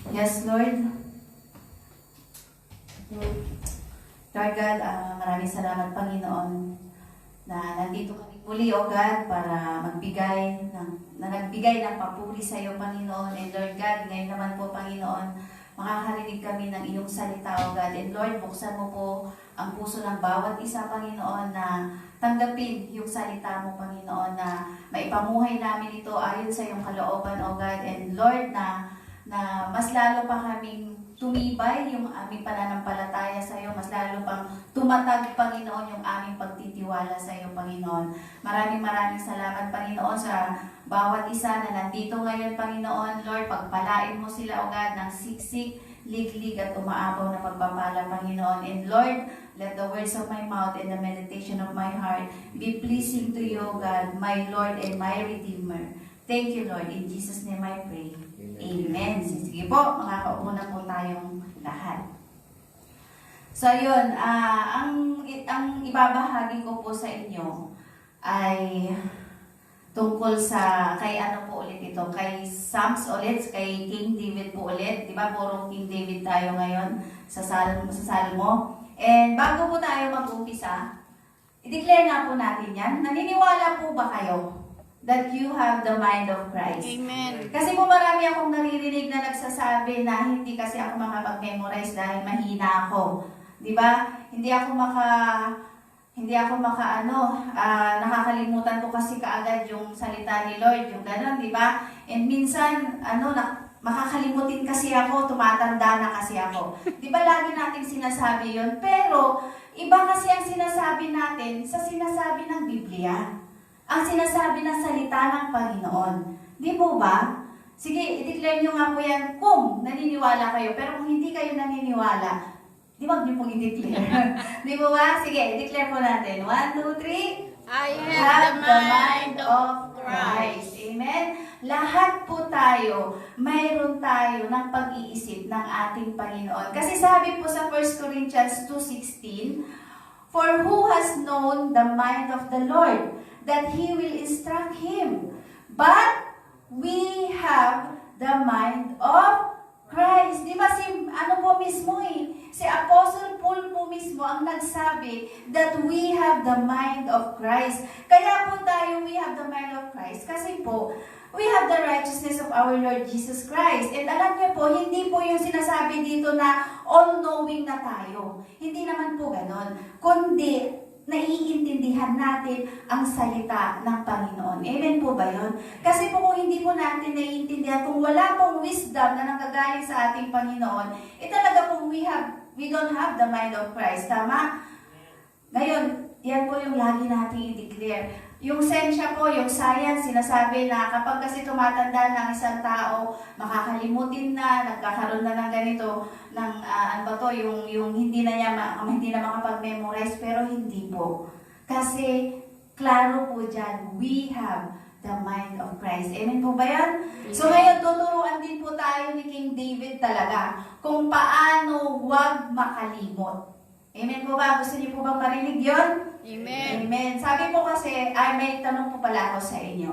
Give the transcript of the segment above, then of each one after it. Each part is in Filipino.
Yes, Lord. Lord God, maraming salamat, Panginoon, na nandito kami muli, O God, para nagbigay ng papuri sa iyo, Panginoon. And Lord God, ngayon naman po, Panginoon, makakarinig kami ng iyong salita, O God. And Lord, buksan mo po ang puso ng bawat isa, Panginoon, na tanggapin yung salita mo, Panginoon, na maipamuhay namin ito ayon sa iyong kalooban, O God. And Lord, na mas lalo pa kaming tumibay yung aming pananampalataya sa iyo, mas lalo pang tumatag, Panginoon, yung aming pagtitiwala sa iyo, Panginoon. Maraming salamat, Panginoon, sa bawat isa na nandito ngayon, Panginoon. Lord, pagpalain mo sila, O God, ng siksik, liglig at umaapaw na pagpapala, Panginoon. And Lord, let the words of my mouth and the meditation of my heart be pleasing to you, God, my Lord and my Redeemer. Thank you, Lord. In Jesus' name I pray. Amen. Sige po, makakaupo na po tayong lahat. So yun, ang ibabahagi ko po sa inyo ay tungkol sa, kay ano po ulit ito, kay Psalms ulit, kay King David po ulit. Diba, puro King David tayo ngayon sa Salmo. And bago po tayo mag-umpisa, i-declare nga po natin yan. Naniniwala po ba kayo that you have the mind of Christ? Amen. Kasi po marami akong naririnig na nagsasabi na hindi kasi ako makapag-memorize dahil mahina ako. 'Di ba? Hindi ako nakakalimutan ko kasi kaagad yung salita ni Lord, yung gano'n, 'di ba? And minsan makakalimutin kasi ako, tumatanda na kasi ako. 'Di ba lagi nating sinasabi 'yon? Pero iba kasi ang sinasabi natin sa sinasabi ng Biblia. Ang sinasabi ng salita ng Panginoon. Di po ba? Sige, i-declare nyo nga po yan kung naniniwala kayo. Pero kung hindi kayo naniniwala, di ba nyo pong i-declare? Di po ba? Sige, i-declare po natin. 1, 2, 3. I have the mind of Christ. Amen? Lahat po tayo, mayroon tayo ng pag-iisip ng ating Panginoon. Kasi sabi po sa 1 Corinthians 2:16, for who has known the mind of the Lord, that He will instruct him. But we have the mind of Christ. Di ba si Apostle Paul po mismo ang nagsabi that we have the mind of Christ. Kaya po tayo, we have the mind of Christ. Kasi po, we have the righteousness of our Lord Jesus Christ. And alam niyo po, hindi po yung sinasabi dito na all-knowing na tayo. Hindi naman po ganon. Kundi, naiintindihan natin ang salita ng Panginoon. Amen po ba yun? Kasi po kung hindi po natin naiintindihan, kung wala pong wisdom na nanggagaling sa ating Panginoon, talaga pong we don't have the mind of Christ. Tama? Ngayon, yan po yung lagi natin i-declare. Yung sensya po, yung science, sinasabi na kapag kasi tumatanda ng isang tao, makakalimutin na, nagkakaroon na ng ganito, ng yung hindi na makapag-memorize, pero hindi po. Kasi, klaro po dyan, we have the mind of Christ. Amen po ba yan? So ngayon, tuturuan din po tayo ni King David talaga kung paano huwag makalimot. Amen po ba? Gusto niyo po bang marinig yun? Amen. Amen. Sabi po kasi, may tanong po pala ako sa inyo.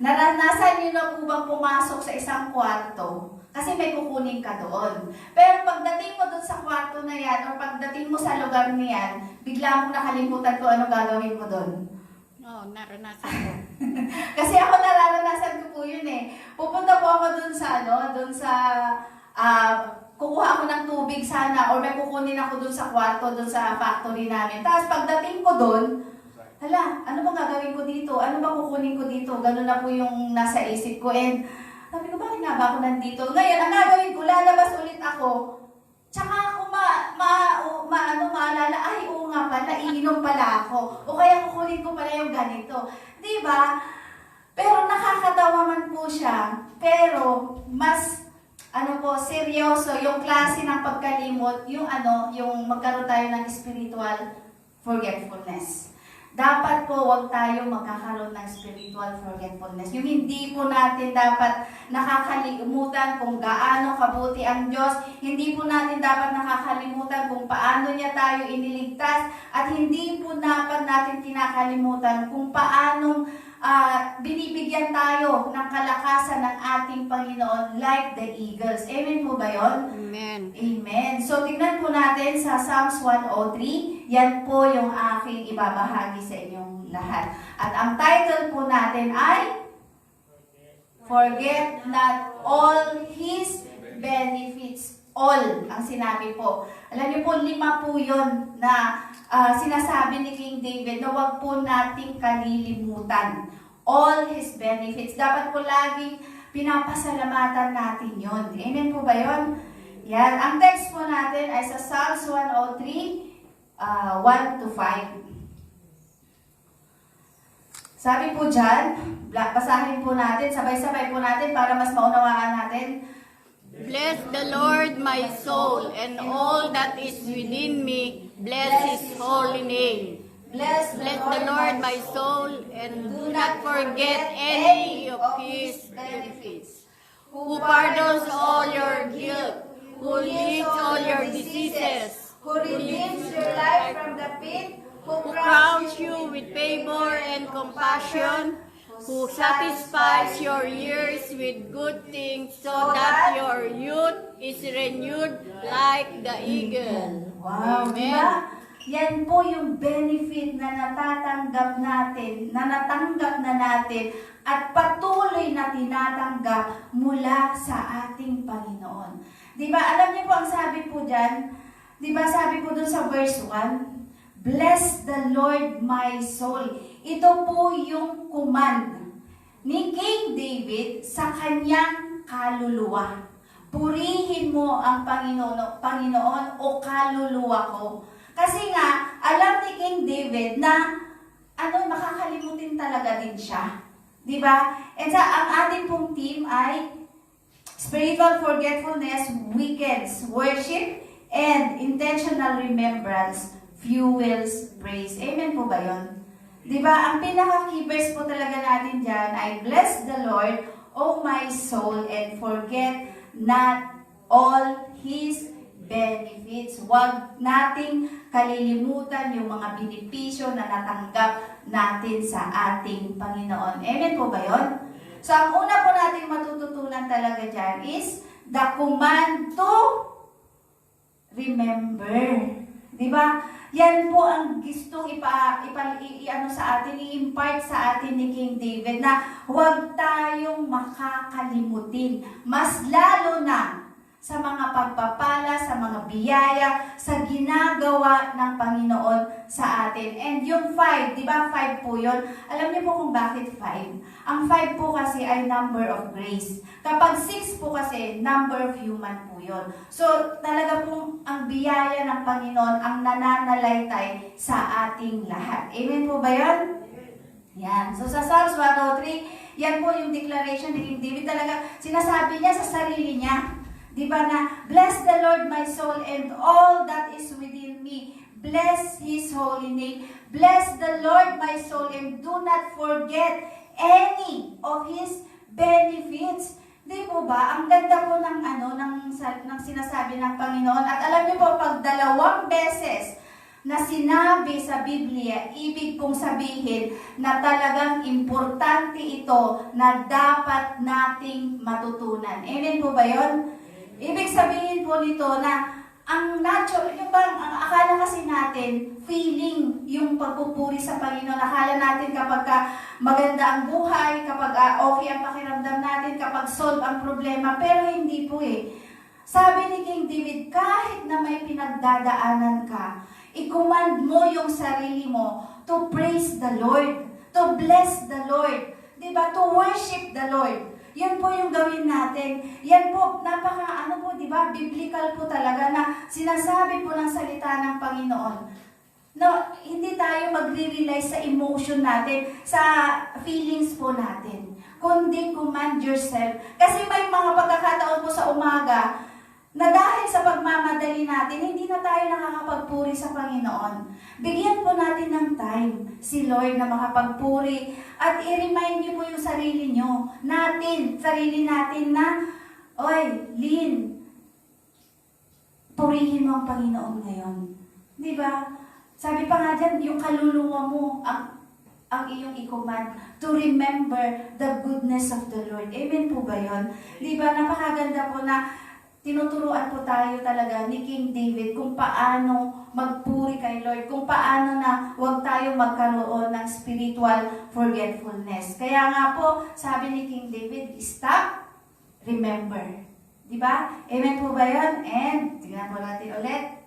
Naranasan niyo na po bang pumasok sa isang kwarto? Kasi may kukunin ka doon. Pero pagdating mo doon sa kwarto na yan, o pagdating mo sa lugar niyan, bigla mo nakalimutan ko ano gagawin mo doon. Oo, naranasan ko. Kasi ako nararanasan ko po yun eh. Pupunta po ako doon sa kukuha ako ng tubig sana or may kukunin ako dun sa kwarto, dun sa factory namin. Tapos pagdating ko dun, hala, ano bang gagawin ko dito? Ano bang kukunin ko dito? Ganun na po yung nasa isip ko. And sabi ko, bakit nga ba ako nandito? Ngayon, ang gagawin ko, lalabas ulit ako. Tsaka ako maalala, ay, oo nga pala, iinom pala ako. O kaya kukunin ko pala yung ganito. Diba? Pero nakakatawa man po siya. Pero, mas seryoso, yung klase ng pagkalimot, yung magkaroon tayo ng spiritual forgetfulness. Dapat po, wag tayo magkakaroon ng spiritual forgetfulness. Yung hindi po natin dapat nakakalimutan kung gaano kabuti ang Diyos. Hindi po natin dapat nakakalimutan kung paano niya tayo iniligtas. At hindi po dapat natin kinakalimutan kung paano binibigyan tayo ng kalakasan ng ating Panginoon like the eagles. Amen po ba yun? Amen. Amen. So, tingnan po natin sa Psalms 103. Yan po yung aking ibabahagi sa inyong lahat. At ang title po natin ay Forget Not All His Benefits. All ang sinabi po. Alam niyo po, 5 po yun na sinasabi ni King David na huwag po nating kalilimutan. All His benefits. Dapat po laging pinapasalamatan natin yun. Amen po ba yun? Yan. Ang text po natin ay sa Psalms 103, 1 to 5. Sabi po dyan, basahin po natin, sabay-sabay po natin para mas maunawaan natin. Bless the Lord, my soul, and all that is within me. Bless His holy name. Bless Bless the Lord, my soul, and do not forget any of His benefits. Who pardons all your guilt, who heals all your diseases, who redeems your life from the pit, who crowns you with favor and compassion, who satisfies your years with good things so that your youth is renewed like the eagle. Wow, Amen. di ba? Yan po yung benefit na natatanggap natin, na natanggap na natin, at patuloy na tinatanggap mula sa ating Panginoon. Di ba? Alam niyo po ang sabi po dyan, di ba sabi po dun sa verse 1, Bless the Lord my soul. Ito po yung command ni King David sa kanyang kaluluwa. Purihin mo ang Panginoon o kaluluwa ko. Kasi nga, alam ni King David na makakalimutin talaga din siya. Di ba? And ang ating pong team ay spiritual forgetfulness weakens worship and intentional remembrance fuels praise. Amen po ba yun? Di ba? Ang pinaka-key verse po talaga natin dyan ay Bless the Lord, O my soul, and forget not all His benefits. Huwag nating kalilimutan yung mga benepisyo na natanggap natin sa ating Panginoon. Amen po ba yun? So, ang una po nating matututunan talaga dyan is the command to remember. Di ba? Yan po ang gustong sa atin, i-impart sa atin ni King David na huwag tayong makakalimutin. Mas lalo na sa mga pagpapala, sa mga biyaya, sa ginagawa ng Panginoon sa atin. And yung 5, di ba 5 po yun? Alam niyo po kung bakit 5? Ang 5 po kasi ay number of grace. Kapag 6 po kasi, number of human po yun. So, talaga pong ang biyaya ng Panginoon ang nananalaytay sa ating lahat. Amen po ba yun? Yan. So, sa Psalms 103, yan po yung declaration ni King David. Talaga, sinasabi niya sa sarili niya. Di ba na, Bless the Lord my soul and all that is within me. Bless His holy name. Bless the Lord my soul and do not forget any of His benefits. Di po ba? Ang ganda po ng sinasabi ng Panginoon. At alam niyo po, pag 2 beses na sinabi sa Biblia, ibig pong sabihin na talagang importante ito na dapat nating matutunan. Amen po ba yun? Ibig sabihin po nito na ang akala kasi natin, feeling yung pagpupuri sa Panginoon. Akala natin kapag maganda ang buhay, kapag okay ang pakiramdam natin, kapag solve ang problema. Pero hindi po eh. Sabi ni King David, kahit na may pinagdadaanan ka, i-command mo yung sarili mo to praise the Lord, to bless the Lord, diba? To worship the Lord. Yan po yung gawin natin. Yan po, diba? Biblical po talaga na sinasabi po ng salita ng Panginoon. No, hindi tayo magre-rely sa emotion natin, sa feelings po natin. Kundi command yourself. Kasi may mga pagkakataon po sa umaga na dahil sa pagmamadali natin, hindi na tayo nakakapagpuri sa Panginoon. Bigyan po natin ng time si Lord na makapagpuri at i-remind niyo po yung sarili natin na, Oy, Lynn, purihin mo ang Panginoon ngayon. Di ba? Sabi pa nga dyan, yung kaluluwa mo, ang iyong i-command to remember the goodness of the Lord. Amen po ba yun? Di ba, napakaganda po na tinuturuan po tayo talaga ni King David kung paano magpuri kay Lord, kung paano na huwag tayo magkaroon ng spiritual forgetfulness. Kaya nga po, sabi ni King David, stop, remember. Diba? Amen po ba yun? And, tingnan po natin ulit.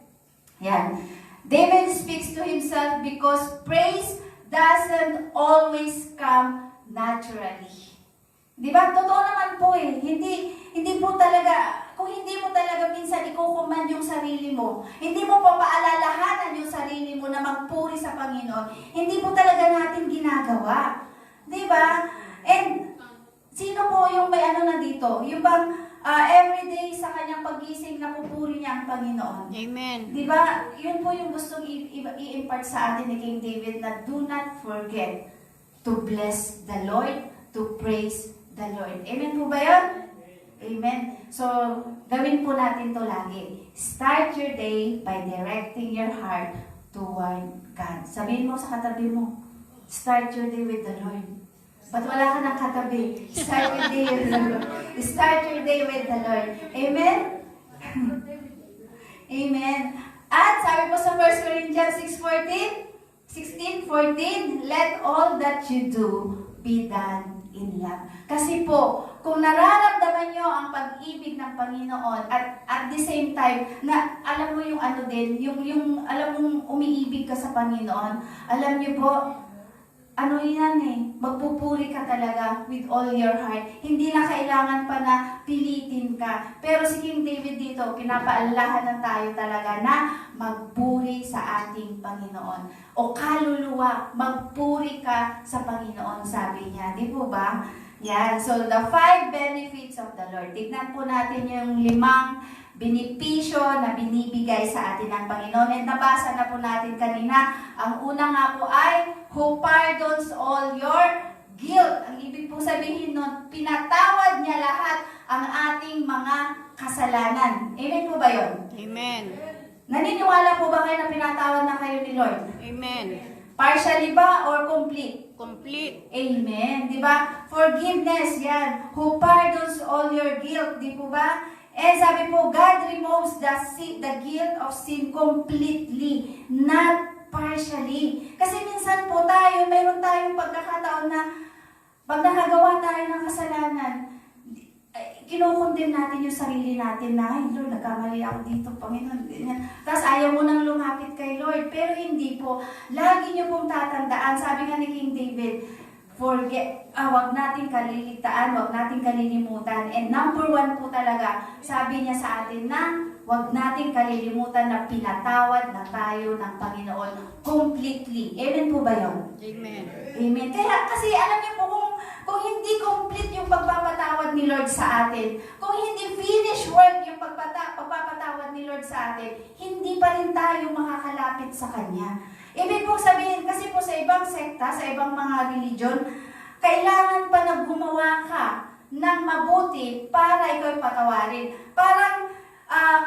Yan. David speaks to himself because praise doesn't always come naturally. Diba? Totoo naman po eh. Hindi po talaga, kung hindi mo talaga minsan ikukuman yung sarili mo, hindi mo papaalalahanan yung sarili mo na magpuri sa Panginoon, hindi po talaga natin ginagawa. Diba? And, sino po yung may ano na dito? Yung bang everyday sa kanyang pagising na pupuri niya ang Panginoon. Amen. Diba? Yun po yung gustong i-impart sa atin ni King David na do not forget to bless the Lord, to praise the Lord. Amen po ba yun? Amen. So, gawin po natin to lagi. Start your day by directing your heart toward God. Sabihin mo sa katabi mo, start your day with the Lord. Ba't wala ka ng katabi? Start your day with the Lord. Start your day with the Lord. Amen? Amen. At sabi po sa 1 Corinthians 16:14, let all that you do be done in love. Kasi po, kung nararamdaman nyo ang pag-ibig ng Panginoon at the same time, na alam mo yung ano din, yung alam mong umiibig ka sa Panginoon, alam nyo po, ano yan eh, magpupuri ka talaga with all your heart. Hindi na kailangan pa na pilitin ka. Pero si King David dito, pinapaalahan tayo talaga na magpuri sa ating Panginoon. O kaluluwa, magpuri ka sa Panginoon, sabi niya. Di po ba? Yan. So, the 5 benefits of the Lord. Tignan po natin yung 5 benepisyo na binibigay sa atin ng Panginoon. And nabasa na po natin kanina. Ang una nga po ay, who pardons all your guilt. Ang ibig po sabihin nun, pinatawad niya lahat ang ating mga kasalanan. Amen po ba yun? Amen. Naniniwala po ba kayo na pinatawad na kayo ni Lord? Amen. Partially ba or complete? Complete. Amen. Di ba? Forgiveness, yan. Who pardons all your guilt. Di po ba? Eh, sabi po, God removes the guilt of sin completely, not partially. Kasi minsan po tayo, mayroon tayong pagkakataon na pag nakagawa tayo ng kasalanan, kinukondem natin yung sarili natin na, ay Lord, nagkamali ako dito, Panginoon. Tapos ayaw mo nang lumapit kay Lord. Pero hindi po. Lagi niyo pong tatandaan, sabi nga ni King David, wag natin kaliligtaan, wag natin kalilimutan. And number 1 po talaga, sabi niya sa atin na wag natin kalilimutan na pinatawad na tayo ng Panginoon completely. Amen po ba yun? Amen. Amen. Kaya kasi alam niyo po kung hindi complete yung pagpapatawad ni Lord sa atin, kung hindi finish work yung pagpapatawad ni Lord sa atin, hindi pa rin tayo makakalapit sa Kanya. Ibig po sabihin, kasi po sa ibang sekta, sa ibang mga religion, kailangan pa na gumawa ka ng mabuti para ikaw patawarin. Parang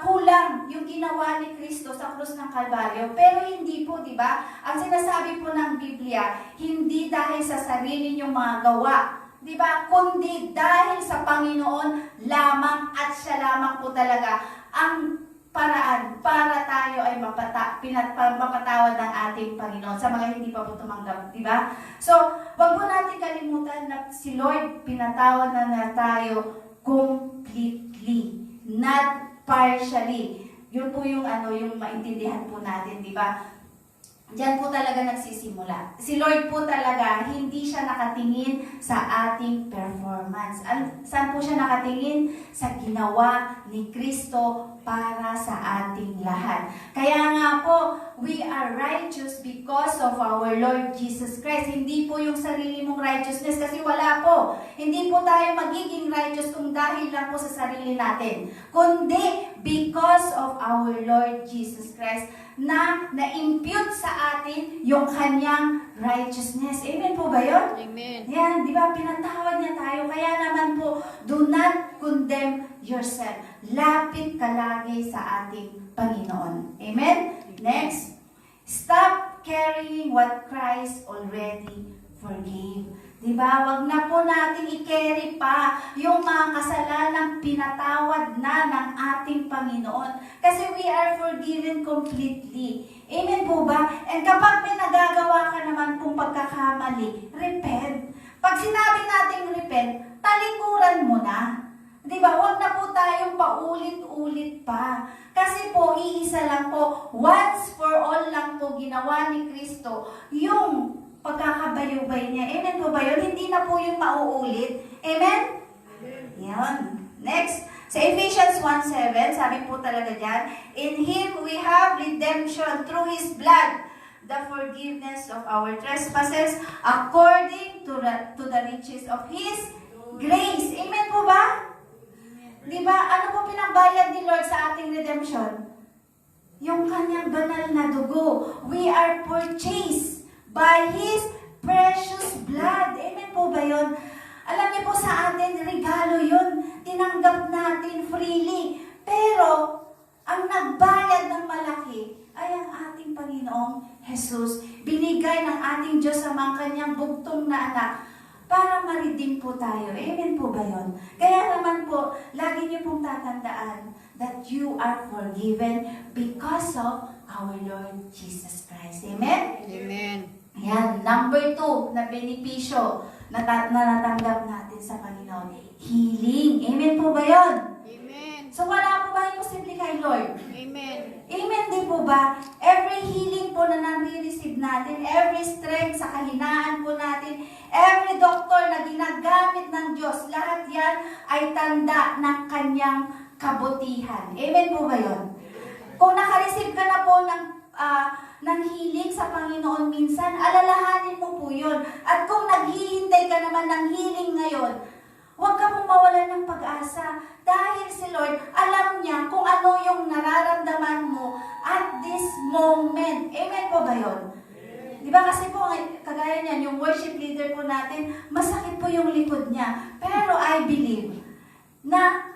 kulang yung ginawa ni Kristo sa krus ng Kalbaryo. Pero hindi po, di ba? Ang sinasabi po ng Biblia, hindi dahil sa sarili niyong mga gawa, di ba? Kundi dahil sa Panginoon lamang at siya lamang po talaga ang paraan para tayo ay mapatawad ng ating Panginoon sa mga hindi pa po tumanggap, di ba? So, wag po natin kalimutan na si Lord pinatawad na tayo completely, not partially. Yun po yung yung maintindihan po natin, di ba? Diyan po talaga nagsisimula. Si Lord po talaga, hindi siya nakatingin sa ating performance. Saan po siya nakatingin? Sa ginawa ni Kristo para sa ating lahat. Kaya nga po, we are righteous because of our Lord Jesus Christ. Hindi po yung sarili mong righteousness kasi wala po. Hindi po tayo magiging righteous kung dahil lang po sa sarili natin. Kundi because of our Lord Jesus Christ na na-impute sa atin yung kanyang righteousness. Amen po ba yun? Amen. Yan, di ba? Pinatawad niya tayo. Kaya naman po, do not condemn yourself. Lapit ka lagi sa ating Panginoon. Amen? Next, stop carrying what Christ already forgave. Diba? Wag na po natin i-carry pa yung mga kasalanang pinatawad na ng ating Panginoon. Kasi we are forgiven completely. Amen po ba? And kapag may nagagawa ka naman pong pagkakamali, repent. Pag sinabi nating repent, talikuran mo na. Diba? Huwag na po tayong paulit-ulit pa. Kasi po, iisa lang po, once for all lang po ginawa ni Kristo yung pagkakabayubay niya. Amen po ba yun? Hindi na po yung mauulit. Amen? Yan. Next, sa Ephesians 1:7, sabi po talaga dyan, in Him we have redemption through His blood, the forgiveness of our trespasses, according to the riches of His grace. Amen po ba? Diba? Ano po pinagbayad ni Lord sa ating redemption? Yung kanyang banal na dugo. We are purchased by His precious blood. Amen po ba yun? Alam niyo po sa atin, regalo yun. Tinanggap natin freely. Pero, ang nagbayad ng malaki ay ang ating Panginoong Jesus. Binigay ng ating Diyos sa mga kanyang bugtong na anak para ma-redeem po tayo. Amen po ba yun? Kaya naman po, lagi niyo pong tatandaan that you are forgiven because of our Lord Jesus Christ. Amen? Amen. Yan, number 2 na benepisyo na natanggap natin sa Panginoon. Healing. Amen po ba yun? Amen. So wala po ba yung posible kay Lord? Amen. Amen din po ba? Every healing po na nare-receive natin, every strength sa kahinaan po natin, every doctor na ginagamit ng Diyos, lahat yan ay tanda ng kanyang kabutihan. Amen po ba yun? Kung nakareceive ka na po ng healing sa Panginoon minsan, alalahanin mo po yun. At kung naghihintay ka naman ng healing ngayon, huwag ka pong mawalan ng pag-asa. Dahil si Lord, alam niya kung ano yung nararamdaman mo at this moment. Amen po ba yun? Di ba kasi po, kagaya niyan, yung worship leader po natin, masakit po yung likod niya. Pero I believe na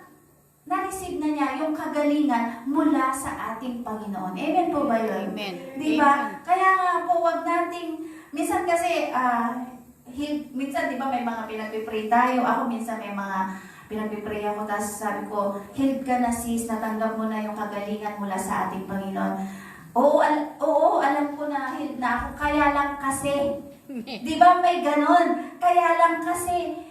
na-receive na niya yung kagalingan mula sa ating Panginoon. Amen po ba yun? Amen. Di ba? Kaya nga po, wag nating, minsan kasi, minsan di ba may mga pinagpipray tayo. Ako minsan may mga pinagpipray ako, tapos sabi ko, healed ka na sis, natanggap mo na yung kagalingan mula sa ating Panginoon. Oo, alam ko na healed na ako, kaya lang kasi. Di ba may ganon? Kaya lang kasi,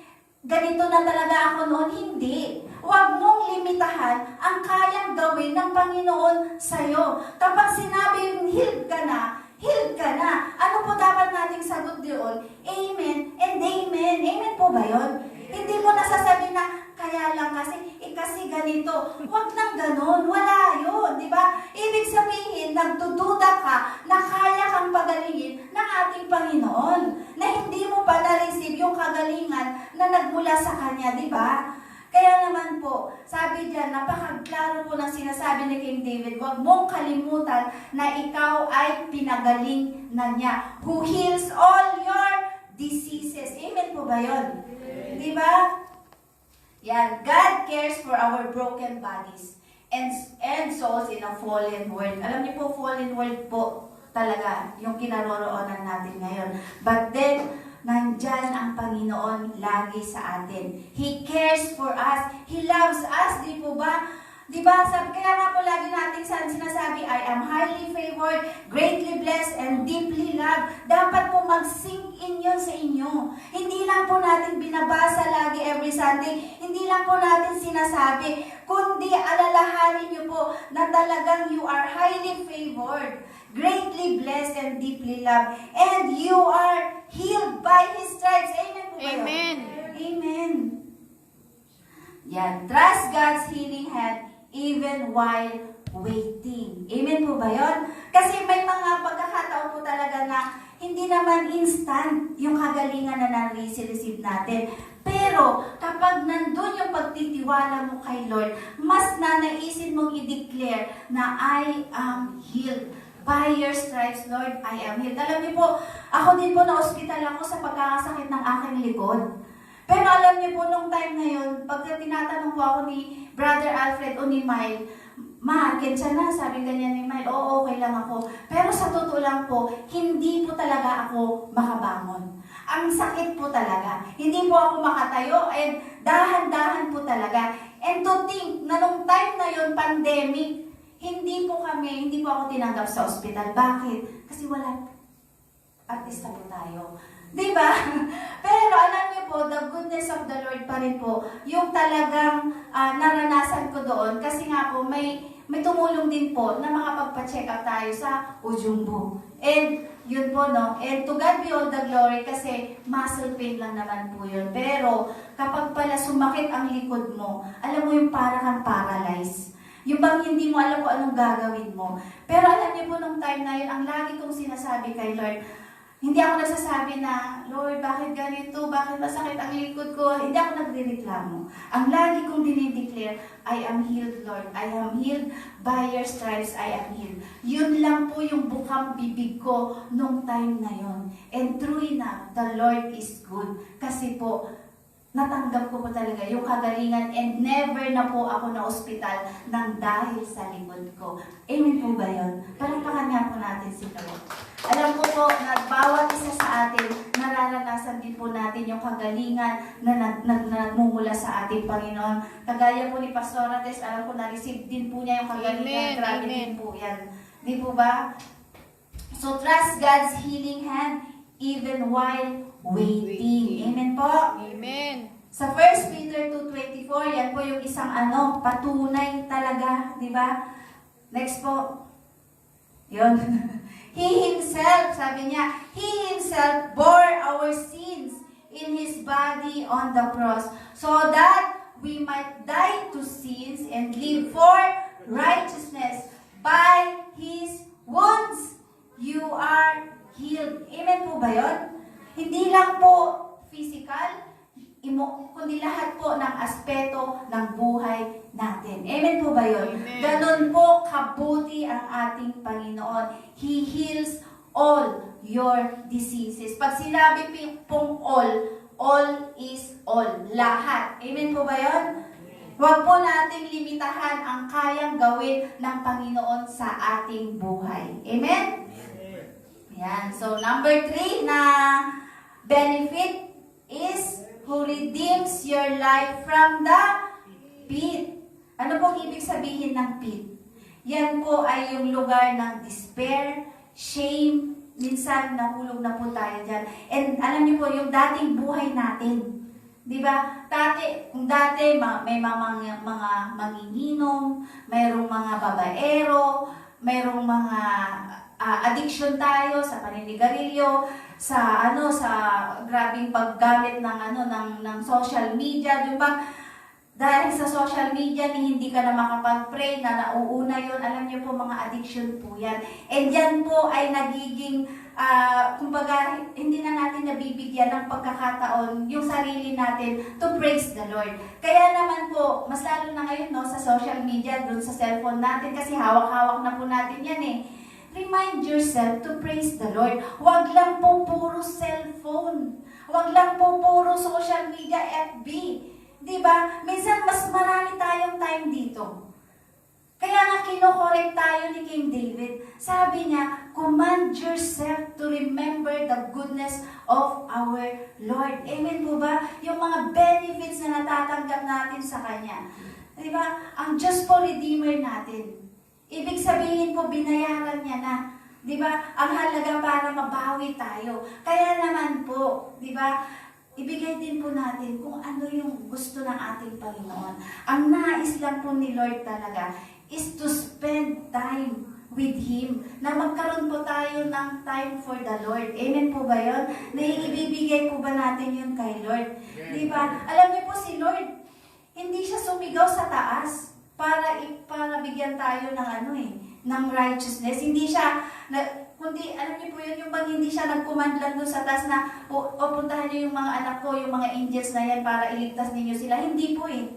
ganito na talaga ako noon. Hindi. Huwag mong limitahan ang kayang gawin ng Panginoon sa'yo. Kapag sinabi yung healed ka na, healed ka na. Ano po dapat nating sagot doon? Amen and amen. Amen po ba yun? Hindi mo nasasabi na, kaya lang kasi ganito. Huwag nang ganun. Wala yun. Di ba? Ibig sabihin, nagdududa ka na kaya kang pagalingin ng ating Panginoon. Na hindi mo pa na-receive yung kagalingan na nagmula sa Kanya. Di ba? Kaya naman po, sabi diyan, napakaklaro po ng sinasabi ni King David, huwag mong kalimutan na ikaw ay pinagaling na niya, who heals all your diseases. Amen po ba yun? Di ba? Yan, God cares for our broken bodies and souls in a fallen world. Alam niyo po, fallen world po talaga yung kinaroroonan natin ngayon. But then, nandyan ang Panginoon lagi sa atin. He cares for us. He loves us. Di po ba? Di ba? Kaya nga po lagi natin sinasabi, I am highly favored, greatly blessed, and deeply loved. Dapat po mag-sink in yun sa inyo. Hindi lang po natin binabasa lagi every Sunday. Hindi lang po natin sinasabi. Kundi alalahanin niyo po na talagang you are highly favored, greatly blessed, and deeply loved. And you are healed by His stripes. Amen po ba yun? Amen. Amen. Yan. Trust God's healing hand even while waiting. Amen po ba yun? Kasi may mga pagkakataon po talaga na hindi naman instant yung kagalingan na na-receive natin. Pero kapag nandun yung pagtitiwala mo kay Lord, mas nanaisin mong i-declare na I am healed. By your stripes, Lord, I am healed. Alam niyo po, ako din po na-hospital ako sa pagkakasakit ng aking likod. Pero alam niyo po, nung time na yun, pagka tinatanong po ako ni Brother Alfred o ni Mile, Ma, kensya na, sabi ganyan ni Mike, oo, okay lang ako. Pero sa totoo lang po, hindi po talaga ako makabangon. Ang sakit po talaga. Hindi po ako makatayo and dahan-dahan po talaga. And to think na nung time na yon pandemic, hindi po ako tinanggap sa ospital. Bakit? Kasi wala, artista po tayo. Diba? Pero alam niyo po, the goodness of the Lord pa rin po, yung talagang naranasan ko doon. Kasi nga po, may tumulong din po na makapagpa-check up tayo sa Ujungbo. And yun po, no? And to God be all the glory kasi muscle pain lang naman po yun. Pero kapag pala sumakit ang likod mo, alam mo yung para kang paralyzed. Yung bang hindi mo alam kung anong gagawin mo. Pero alam niyo po nung time na yun, ang lagi kong sinasabi kay Lord, hindi ako nagsasabi na, Lord, bakit ganito? Bakit masakit ang likod ko? Hindi ako nagre-reklamo. Ang lagi kong dinideclare, I am healed, Lord. I am healed. By your stripes, I am healed. Yun lang po yung bukang bibig ko nung time na yon. And true enough, the Lord is good. Kasi po, natanggap ko po talaga yung kagalingan and never na po ako na ospital nang dahil sa likod ko. Amen po ba yun? Palakpakan nga po natin si Lord. Alam ko po na bawat isa sa atin, nararanasan din po natin yung kagalingan na nagmumula sa ating Panginoon. Kagaya po ni Pastor Ates, alam ko na-receive din po niya yung kagalingan. Grabe din po yan. Di po ba? So trust God's healing hand even while waiting. Amen po? Amen. Sa 1 Peter 2:24, yan po yung isang patunay talaga, di ba? Next po. Yun. He Himself, sabi niya, He Himself bore our sins in His body on the cross so that we might die to sins and live for righteousness. By His wounds, you are healed. Amen po ba yun? Hindi lang po physical, kundi lahat po ng aspeto ng buhay natin. Amen po ba yun? Amen. Ganon po kabuti ang ating Panginoon. He heals all your diseases. Pag sinabi pong all is all. Lahat. Amen po ba yun? Huwag po nating limitahan ang kayang gawin ng Panginoon sa ating buhay. Amen? Yan. So, number 3 na benefit is who redeems your life from the pit. Ano pong ibig sabihin ng pit? Yan po ay yung lugar ng despair, shame, minsan nahulog na po tayo dyan. And alam niyo po, yung dating buhay natin, di ba? Dati may mga manginginom, mayroong mga babaero, mayroong mga addiction tayo sa paninigarilyo, sa grabing paggamit ng social media, di ba? Dahil sa social media, hindi ka na makapag-pray, na nauuna yun. Alam niyo po, mga addiction po yan. And yan po ay nagiging, kumbaga, hindi na natin nabibigyan ng pagkakataon yung sarili natin to praise the Lord. Kaya naman po, mas lalo na ngayon sa social media, dun sa cellphone natin, kasi hawak-hawak na po natin yan eh. Remind yourself to praise the Lord. Huwag lang po puro cellphone. Huwag lang po puro social media, FB. Diba? Minsan mas marami tayong time dito. Kaya nga kinokorek tayo ni King David. Sabi niya, command yourself to remember the goodness of our Lord. Amen po ba? Yung mga benefits na natatanggap natin sa Kanya. Diba? Ang Diyos po Redeemer natin. Ibig sabihin po, binayaran niya na. Di ba? Ang halaga para mabawi tayo. Kaya naman po, di ba? Ibigay din po natin kung ano yung gusto ng ating Panginoon. Ang nais lang po ni Lord talaga is to spend time with Him. Na magkaroon po tayo ng time for the Lord. Amen po ba yun? Na ibibigay po ba natin yun kay Lord? Di ba? Alam niyo po si Lord, hindi siya sumigaw sa taas para bigyan tayo ng righteousness. Hindi siya, kundi, alam niyo po yun, yung bang hindi siya nag-command lang doon sa taas na, puntahan niyo yung mga anak ko, yung mga angels na yan para iligtas ninyo sila. Hindi po eh.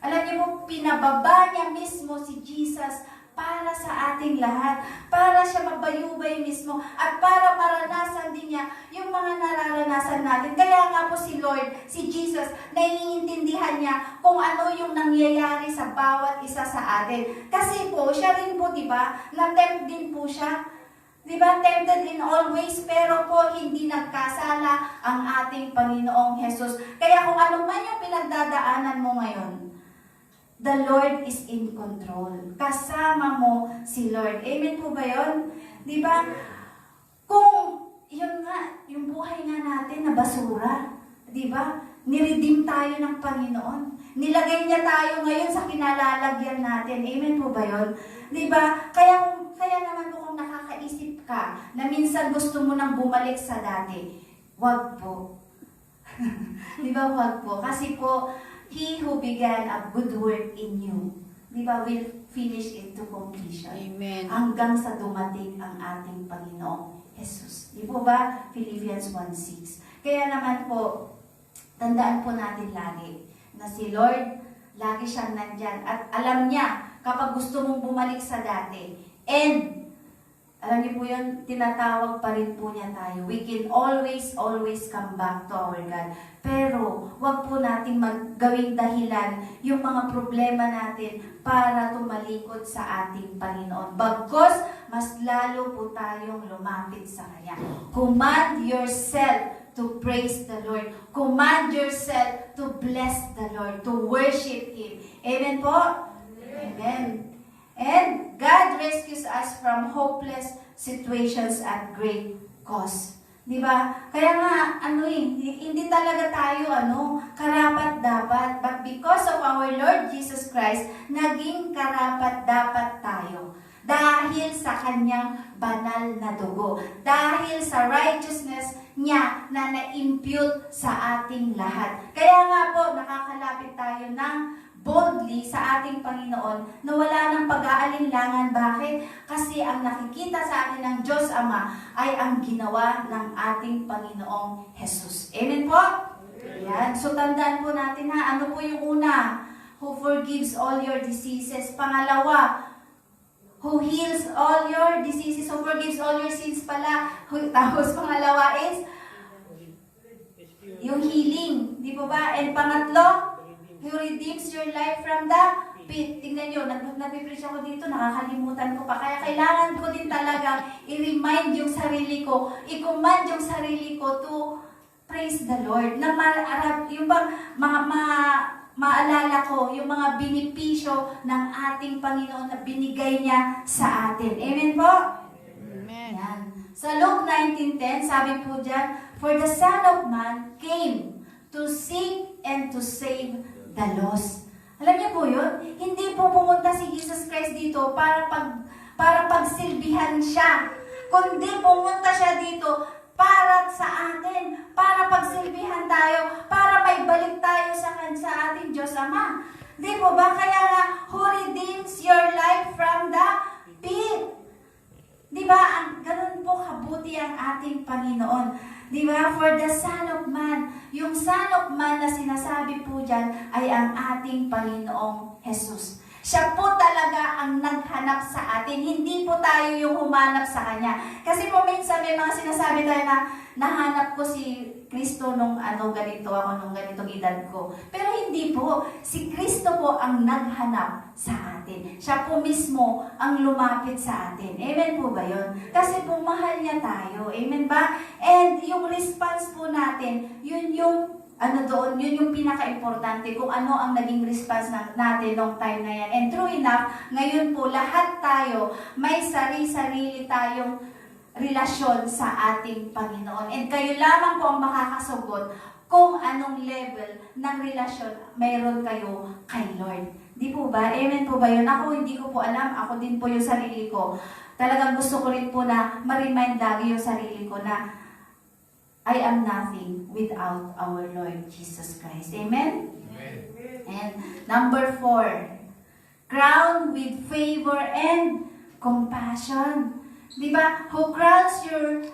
Alam niyo po, pinababa niya mismo si Jesus para sa ating lahat, para siya mabayubay mismo, at para maranasan din niya yung mga nararanasan natin. Kaya nga po si Lord, si Jesus, naiintindihan niya kung ano yung nangyayari sa bawat isa sa atin. Kasi po, siya rin po, di ba, na-tempt din po siya. Di ba, tempted in all ways, pero po hindi nagkasala ang ating Panginoong Jesus. Kaya kung ano man yung pinagdadaanan mo ngayon, the Lord is in control. Kasama mo si Lord. Amen po ba yun? Di ba? Kung yun nga, yung buhay nga natin na basura, di ba? Niredeem tayo ng Panginoon. Nilagay niya tayo ngayon sa kinalalagyan natin. Amen po ba yun? Di ba? Kaya naman po kung nakakaisip ka na minsan gusto mo nang bumalik sa dati, wag po. Di ba? Wag po. Kasi po, He who began a good work in you, di ba, will finish it to completion. Amen. Hanggang sa dumating ang ating Panginoong Jesus. Di po ba? Philippians 1:6. Kaya naman po, tandaan po natin lagi na si Lord, lagi siyang nandyan. At alam niya, kapag gusto mong bumalik sa dati, and alam niyo po yun, tinatawag pa rin po niya tayo. We can always come back to our God. Pero, wag po nating maggawing dahilan yung mga problema natin para tumalikod sa ating Panginoon. Bagkus, mas lalo po tayong lumapit sa Kanya. Command yourself to praise the Lord. Command yourself to bless the Lord, to worship Him. Amen po? Amen. And God rescues us from hopeless situations at great cost. Di ba? Kaya nga, hindi talaga tayo, karapat-dapat. But because of our Lord Jesus Christ, naging karapat-dapat tayo. Dahil sa Kanyang banal na dugo. Dahil sa righteousness niya na na-impute sa ating lahat. Kaya nga po, nakakalapit tayo ng boldly sa ating Panginoon na wala ng pag-aalinlangan. Bakit? Kasi ang nakikita sa atin ng Diyos Ama ay ang ginawa ng ating Panginoong Jesus. Amen po? Ayan. So tandaan po natin ano po yung una? Who forgives all your diseases. Pangalawa, who heals all your diseases, who forgives all your sins pala. Tapos pangalawa is yung healing. Di po ba? And pangatlo, who redeems your life from the pit. Tingnan nyo, nag-preach ako dito, nakakalimutan ko pa. Kaya kailangan ko din talaga i-remind yung sarili ko, i-command yung sarili ko to praise the Lord. Na yung bang maalala ko yung mga benepisyo ng ating Panginoon na binigay niya sa atin. Amen po? Amen. Yan. Sa Luke 19:10, sabi po dyan, for the Son of Man came to seek and to save the lost. Alam niyo po yun? Hindi po pumunta si Jesus Christ dito para pagsilbihan siya. Kundi pumunta siya dito para sa atin, para pagsilbihan tayo, para may balik tayo sa ating Diyos Ama. Di po ba? Kaya nga, who redeems your life from the pit? Di ba? Ganun po kabuti ang ating Panginoon. Di ba? For the Son of Man. Yung Son of Man na sinasabi po dyan ay ang ating Panginoong Jesus. Siya po talaga ang naghanap sa atin. Hindi po tayo yung humanap sa Kanya. Kasi po minsan may mga sinasabi tayo na nahanap ko si Kristo nung ganito ako, nung ganitong edad ko. Pero hindi po. Si Kristo po ang naghanap sa atin. Siya po mismo ang lumapit sa atin. Amen po ba yun? Kasi po mahal niya tayo. Amen ba? And yung response po natin, yun yung yun yung pinaka-importante kung ano ang naging response natin nung time na yan. And true enough, ngayon po lahat tayo may sarili-sarili tayong relasyon sa ating Panginoon. And kayo lamang po ang makakasagot kung anong level ng relasyon mayroon kayo kay Lord. Di po ba? Amen po ba yun? Ako hindi ko po alam. Ako din po yung sarili ko. Talagang gusto ko rin po na ma-remind lagi yung sarili ko na I am nothing without our Lord Jesus Christ. Amen? Amen. And number 4, crowned with favor and compassion. Diba? Who crowns you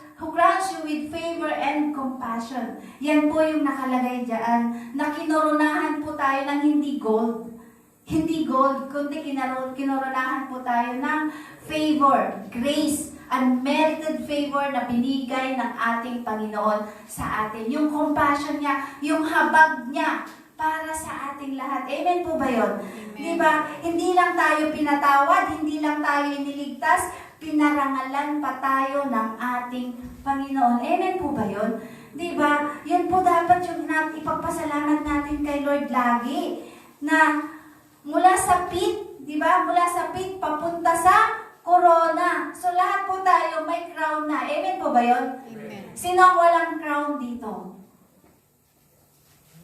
with favor and compassion. Yan po yung nakalagay dyan, na kinoronahan po tayo ng hindi gold. Hindi gold, kundi kinoronahan po tayo ng favor, grace, unmerited favor na binigay ng ating Panginoon sa atin. Yung compassion niya, yung habag niya para sa ating lahat. Amen po ba yun? Di ba? Hindi lang tayo pinatawad, hindi lang tayo iniligtas, pinarangalan pa tayo ng ating Panginoon. Amen po ba yun? Di ba? Yun po dapat yung ipagpasalamat natin kay Lord lagi. Na mula sa pit, di ba? Mula sa pit, papunta sa corona. So lahat po tayo may crown na. Amen po ba yun? Amen. Sino ang walang crown dito?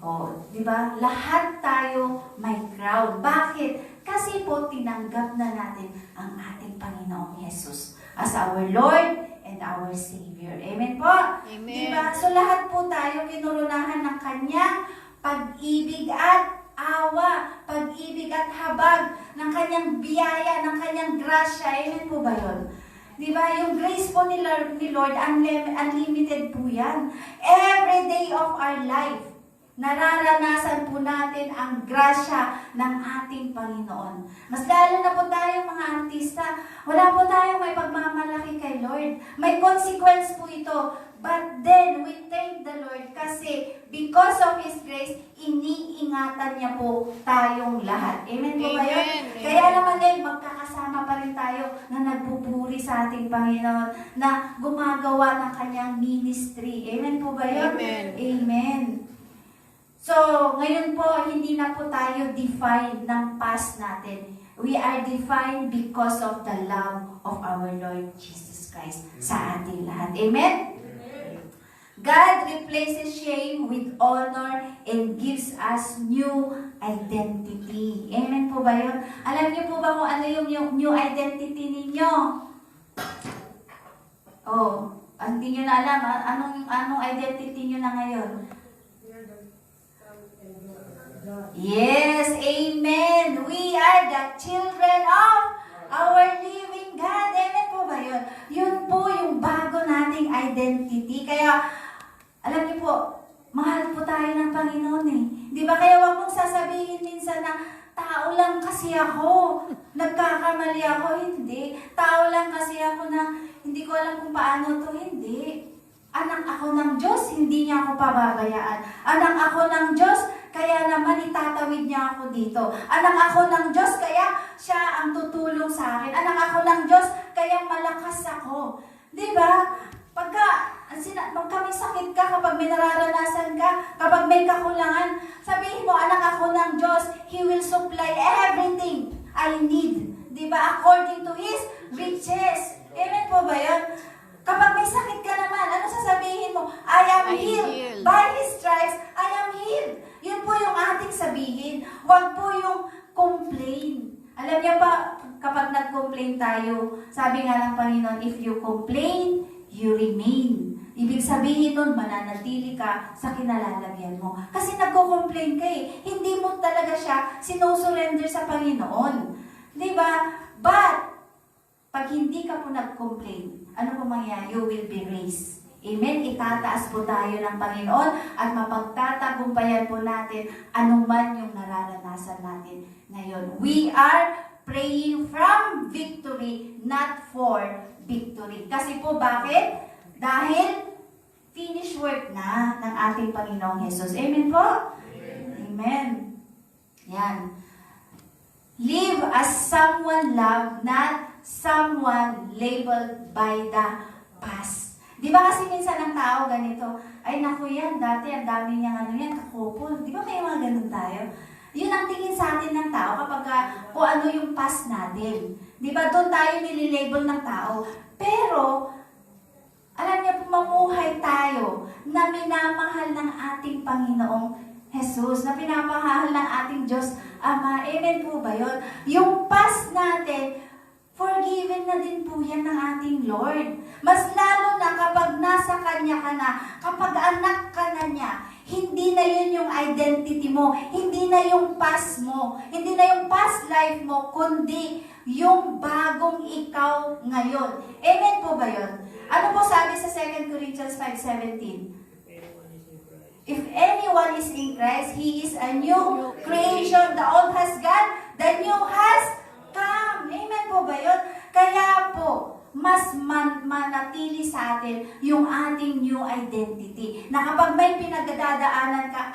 Oh, di ba? Lahat tayo may crown. Bakit? Kasi po tinanggap na natin ang ating Panginoong Jesus as our Lord and our Savior. Amen po? Amen. Di ba? So lahat po tayo kinurunahan ng kanyang pag-ibig at awa, pag-ibig at habag, ng kanyang biyaya, ng kanyang grasya. Amen po ba yun? Di ba? Yung grace po ni Lord, unlimited po yan. Every day of our life, nararanasan po natin ang grasya ng ating Panginoon. Mas lalo na po tayo mga artista, wala po tayong may pagmamalaki kay Lord. May consequence po ito. But then, we thank the Lord kasi because of His grace, iniingatan niya po tayong lahat. Amen po ba yun? Amen. Kaya naman ngayon, magkakasama pa rin tayo na nagpupuri sa ating Panginoon, na gumagawa ng kanyang ministry. Amen po ba yun? Amen. Amen. So, ngayon po, hindi na po tayo defined ng past natin. We are defined because of the love of our Lord Jesus Christ sa ating lahat. Amen? God replaces shame with honor and gives us new identity. Amen po ba yun? Alam niyo po ba kung ano yung new identity ninyo? Oh, hindi niyo na alam. Anong identity niyo na ngayon? Yes, amen. We are the children of our living God. Amen po ba yun? Yun po yung bago nating identity. Kaya, alam niyo po, mahal po tayo ng Panginoon eh. Di ba? Kaya wag mong sasabihin minsan na, tao lang kasi ako. Nagkakamali ako. Hindi. Tao lang kasi ako na hindi ko alam kung paano to. Hindi. Anak ako ng Diyos, hindi niya ako pababayaan. Anak ako ng Diyos, kaya naman itatawid niya ako dito. Anak ako ng Diyos, kaya siya ang tutulong sa akin. Anak ako ng Diyos, kaya malakas ako. Di ba? Pagka may sakit ka, kapag may nararanasan ka, kapag may kakulangan, sabihin mo, anak ako ng Diyos, He will supply everything I need. Di ba? According to His riches. Amen po ba yun? Kapag may sakit ka naman, ano sasabihin mo? I am healed. By His stripes, I am healed. Yun po yung ating sabihin. Huwag po yung complain. Alam niyo ba, kapag nag-complain tayo, sabi nga ng Panginoon, if you complain, you remain. Ibig sabihin nun, mananatili ka sa kinalalagyan mo. Kasi nagko-complain ka eh. Hindi mo talaga siya sinusurrender sa Panginoon. Di ba? But, pag hindi ka po nag-complain, ano po mangyayari? You will be raised. Amen? Itataas po tayo ng Panginoon at mapagtatagumpayan po natin anuman yung nararanasan natin ngayon. We are praying from victory, not for victory. Kasi po bakit? Dahil finish work na ng ating Panginoong Jesus. Amen po? Amen. Yan. Live as someone loved, not someone labeled by the past. Di ba kasi minsan ang tao ganito, ay naku yan, dati ang dami niyang ano yan, kakupol. Di ba may mga ganun tayo? Yun ang tingin sa atin ng tao kapag kung ano yung past natin. Di ba doon tayo nililabel ng tao. Pero, alam niyo po, mamuhay tayo na minamahal ng ating Panginoong Jesus, na pinapahal ng ating Diyos Ama. Amen po ba yun? Yung past natin, forgiven na din po yan ng ating Lord. Mas lalo na kapag nasa Kanya ka na, kapag anak ka na niya, hindi na yun yung identity mo, hindi na yung past mo, hindi na yung past life mo, kundi yung bagong ikaw ngayon. Amen po ba yun? Ano po sabi sa 2 Corinthians 5:17? If anyone is in Christ, he is a new creation. The old has gone, The new has come. Amen po ba yun? Kaya po, mas manatili sa atin yung ating new identity. Na kapag may pinagdadaanan ka,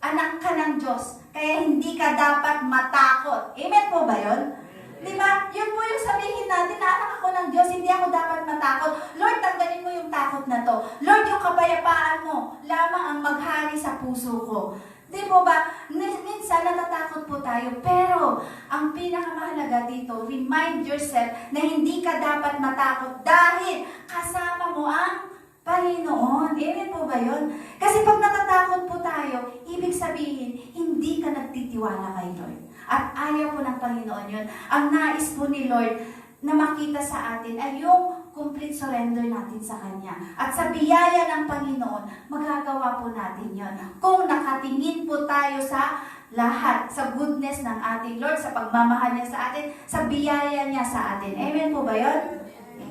anak ka ng Diyos. Kaya hindi ka dapat matakot. Amen po ba yun? Di ba? Yun po yung sabihin natin na anak ako ng Diyos, hindi ako dapat matakot. Lord, tanggalin mo yung takot na to. Lord, yung kapayapaan mo lamang ang maghari sa puso ko. Di po ba? Minsan natatakot po tayo, pero ang pinakamahalaga dito, remind yourself na hindi ka dapat matakot dahil kasama mo ang Panginoon. Amen po ba yun? Kasi pag natatakot po tayo, ibig sabihin, hindi ka nagtitiwala kay Lord. At ayaw po ng Panginoon yun. Ang nais po ni Lord na makita sa atin ay yung complete surrender natin sa Kanya. At sa biyaya ng Panginoon, magagawa po natin yun. Kung nakatingin po tayo sa lahat, sa goodness ng ating Lord, sa pagmamahal niya sa atin, sa biyaya niya sa atin. Amen po ba yun?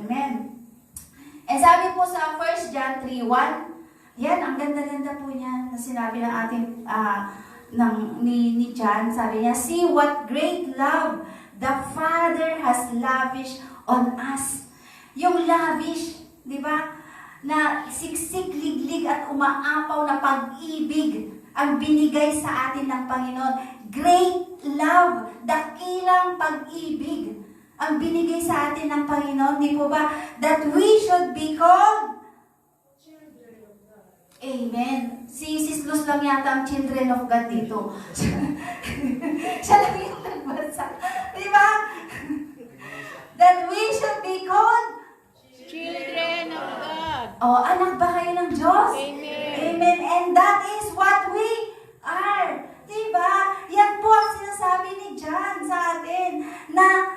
Amen. Eh sabi po sa 1 John 3:1, yan, ang ganda-ganda po niya na sinabi ng ating ni John. Sabi niya, see what great love the Father has lavished on us. Yung lavish, di ba? Na siksik, liglig at umaapaw na pag-ibig ang binigay sa atin ng Panginoon. Great love, dakilang pag-ibig ang binigay sa atin ng Panginoon. Di po ba? That we should be called children of God. Amen. Si Sis Luz lang yata ang children of God dito. Siya lang yung nagbasa. Di ba? That we should be called Children of God. Oh, anak ba kayo ng Diyos? Amen. Amen. And that is what we are. Diba? Yan po ang sinasabi ni John sa atin na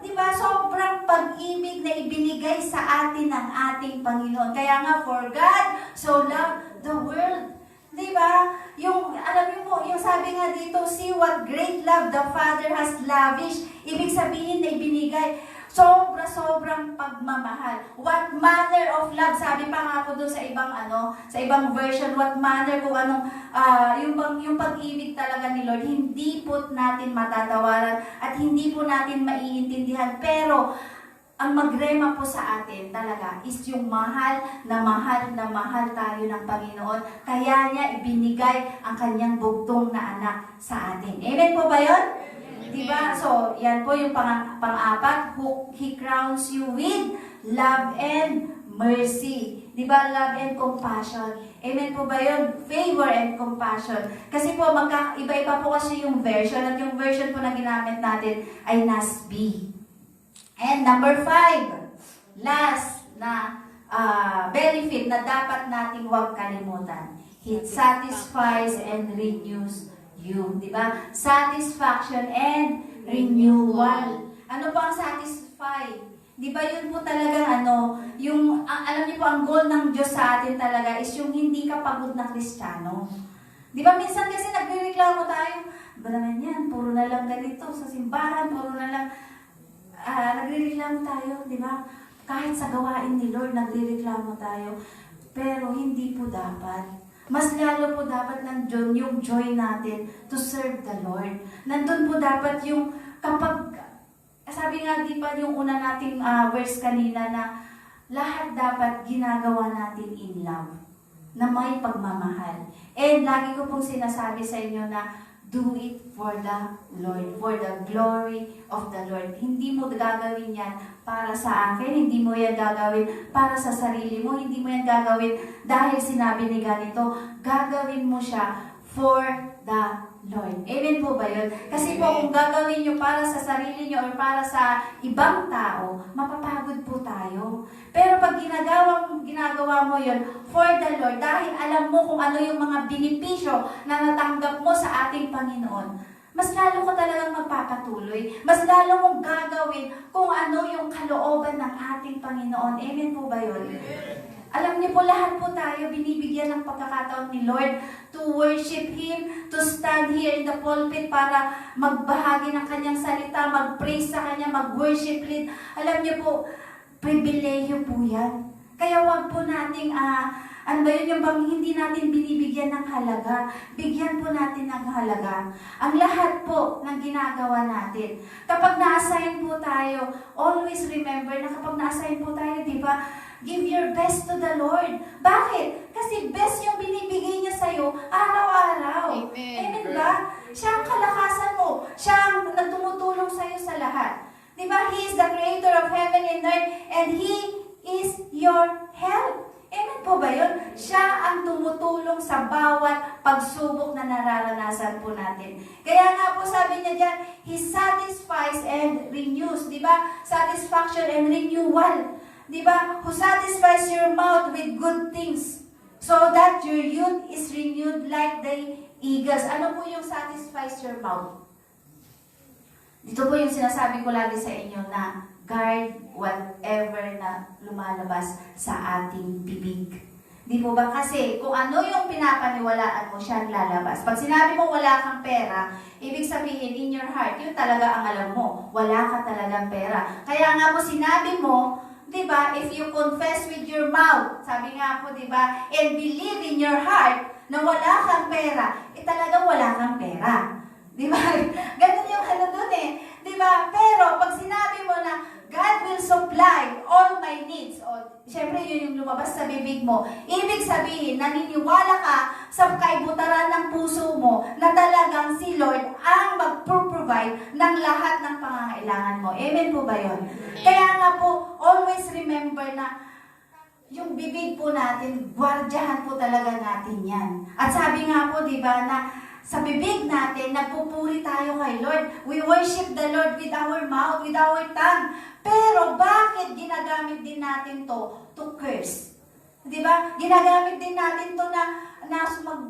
diba, sobrang pag-ibig na ibinigay sa atin ng ating Panginoon. Kaya nga, for God so loved the world. Diba? Yung, alam niyo po, yung sabi nga dito, see what great love the Father has lavished. Ibig sabihin na ibinigay. Sobrang pagmamahal. What manner of love, sabi pa nga po doon sa ibang version, what manner, kung anong, yung pag-ibig talaga ni Lord, hindi po natin matatawaran at hindi po natin maiintindihan. Pero, ang magrema po sa atin talaga is yung mahal na mahal tayo ng Panginoon. Kaya niya ibinigay ang kanyang bugtong na anak sa atin. Amen po ba yun? Diba? So, yan po yung pang-apat. He crowns you with love and mercy. Diba? Love and compassion. Amen po ba yun? Favor and compassion. Kasi po, iba-iba po kasi yung version. At yung version po na ginamit natin ay NASB. And number 5, last na benefit na dapat nating huwag kalimutan. It satisfies and renews you, di ba? Satisfaction and renewal. Ano po ang satisfy? Di ba yun po talagang yung, alam niyo po, ang goal ng Diyos sa atin talaga is yung hindi ka pagod na Kristiyano. Di ba minsan kasi nagrereklamo tayo, ba naman yan, puro na lang ganito sa simbahan, puro na lang, nagrereklamo tayo, di ba? Kahit sa gawain ni Lord, nagrereklamo tayo. Pero hindi po dapat. Mas lalo po dapat nandun yung joy natin to serve the Lord. Nandun po dapat yung kapag, sabi nga di ba yung una nating verse kanina na lahat dapat ginagawa natin in love, na may pagmamahal. And lagi ko pong sinasabi sa inyo na do it for the Lord, for the glory of the Lord. Hindi mo gagawin yan para sa akin, hindi mo yan gagawin para sa sarili mo, hindi mo yan gagawin dahil sinabi ni ganito, gagawin mo siya for the Lord. Amen po ba yun? Kasi po kung gagawin nyo para sa sarili nyo or para sa ibang tao, mapapagod po tayo. Pero pag ginagawa mo yun for the Lord, dahil alam mo kung ano yung mga benepisyo na natanggap mo sa ating Panginoon, mas lalo ka talagang magpapatuloy. Mas lalo mong gagawin kung ano yung kalooban ng ating Panginoon. Amen po ba yun? Alam niyo po, lahat po tayo binibigyan ng pagkakataon ni Lord to worship Him, to stand here in the pulpit para magbahagi ng Kanyang salita, mag-praise sa Kanya, mag-worship lead. Alam niyo po, pribilehiyo po yan. Kaya wag po nating Ano ba yun, yung bang hindi natin binibigyan ng halaga? Bigyan po natin ng halaga. Ang lahat po ng ginagawa natin. Kapag na-assign po tayo, always remember na kapag na-assign po tayo, di ba, give your best to the Lord. Bakit? Kasi best yung binibigay niya sa'yo araw-araw. Amen. Amen ba? Siya ang kalakasan mo. Siya ang nagtumutulong sa'yo sa lahat. Di ba? He is the creator of heaven and earth and He is your help. Amen po ba yun? Siya ang tumutulong sa bawat pagsubok na nararanasan po natin. Kaya nga po sabi niya dyan, He satisfies and renews. Di ba? Satisfaction and renewal. Di ba? Who satisfies your mouth with good things so that your youth is renewed like the eagles. Ano po yung satisfies your mouth? Dito po yung sinasabi ko lagi sa inyo na guard whatever na lumalabas sa ating bibig. Di po ba? Kasi kung ano yung pinapaniwalaan mo, siya ang lalabas. Pag sinabi mo wala kang pera, ibig sabihin in your heart, yun talaga ang alam mo. Wala ka talagang pera. Kaya nga po sinabi mo, di ba, if you confess with your mouth, sabi nga po, di ba, and believe in your heart na wala kang pera, talagang wala kang pera. Di ba? Ganun yung ano dun eh. Di ba? Pero pag sinabi mo na God will supply all my needs, o syempre yun yung lumabas sa bibig mo, ibig sabihin, naniniwala ka sa kaibutaran ng puso mo na talagang si Lord ang mag-provide ng lahat ng pangangailangan mo. Amen po ba yun? Kaya nga po, always remember na yung bibig po natin, gwardyahan po talaga natin yan. At sabi nga po, di ba, na sa bibig natin, nagpupuri tayo kay Lord. We worship the Lord with our mouth, with our tongue. Pero bakit ginagamit din natin to curse? Di ba? Ginagamit din natin to na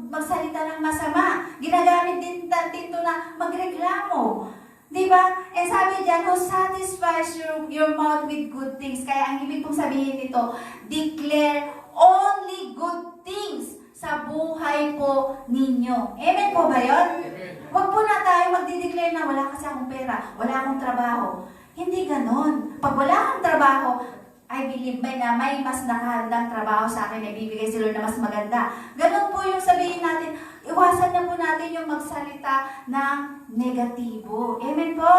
magsalita ng masama. Ginagamit din natin to na magreklamo. Di ba? And sabi diyan, who satisfies your mouth with good things. Kaya ang ibig pong sabihin nito, declare only good things sa buhay po ninyo. Amen po ba yun? Huwag po na tayo magdideclare na wala kasi akong pera, wala akong trabaho. Hindi ganon. Pag wala kang trabaho, I believe na may mas nakahandang trabaho sa akin na ibibigay si Lord na mas maganda. Ganon po yung sabihin natin, iwasan na po natin yung magsalita ng negatibo. Amen po?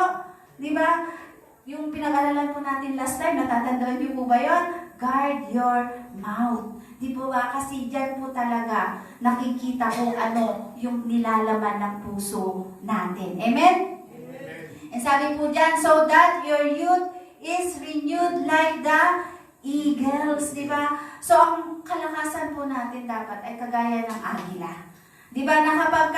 Di ba? Yung pinag-aralan po natin last time, natatandaan niyo po ba yun? Guard your mouth. Di po ba? Kasi dyan po talaga nakikita kung ano yung nilalaman ng puso natin. Amen? And sabi po dyan, so that your youth is renewed like the eagles. Di ba? So, ang kalakasan po natin dapat ay kagaya ng agila. Di ba? Na kapag